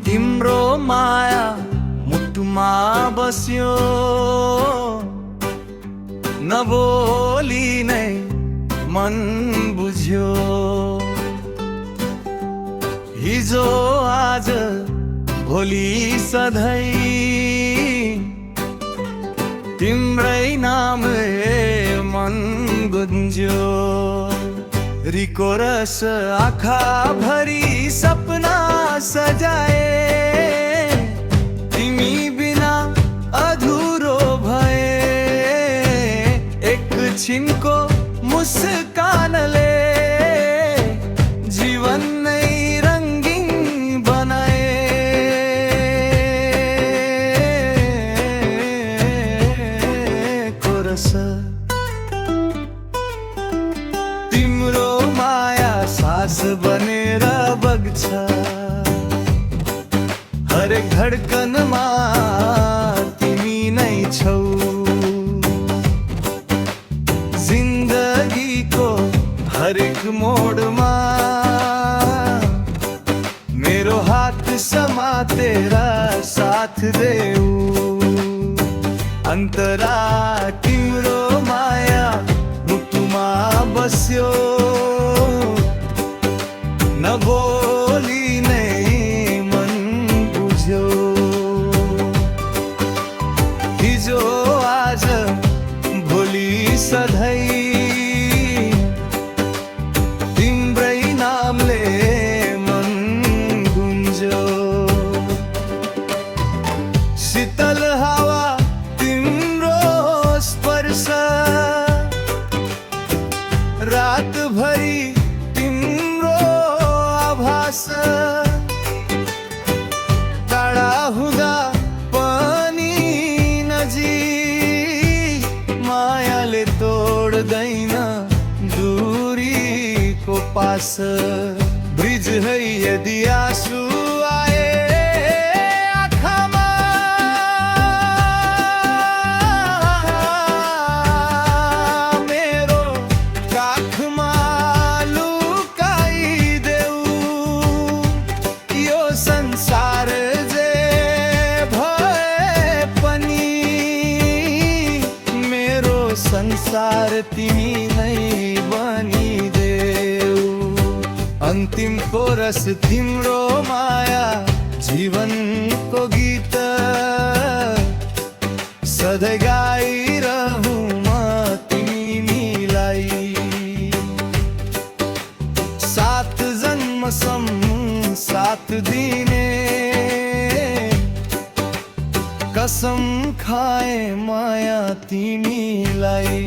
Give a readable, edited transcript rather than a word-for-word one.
तिम्रो माया मुटुमा बस्यो, नबोली नै मन बुझ्यो। हिजो आज भोलि सधैँ तिम्रै नामले मन गुन्ज्यो। रिको रस आँखा भरी सपना सजाए, तिमी बिना अधुरो भए। एक छिनको मुस्कानले जीवन नै रंगीन बनाए। कोरस तिम्रो माया सास बनेर बग्छ, हरेक धड्कनमा तिमी नै छौ। जिन्दगीको हरेक मोडमा मेरो हात समातेर साथ देऊ। अन्तरा तिम्रो माया मुटुमा बस्यो, नबोली नै मन बुझ्यो। हिजो आज भोलि सधैँ तिम्रै नामले मन गुन्ज्यो। शीतल हावा तिम्रो स्पर्श, रातभरि तिम्रो आभास। टाढा हुँदा पनि नजिक, मायाले तोड्दैन दूरीको पास। ब्रिज है यदि आँसु आए आँखामा, मेरो काखमा लुकाइदेऊ। यो संसार जे भए पनि मेरो संसार तिमी नै बनिदेऊ। अन्तिम कोरस तिम्रो माया जीवनको गीत, सधैँ गाइरहूँ म तिमीलाई। 7 जन्मसम्म साथ दिने कसम खाए माया तिमीलाई।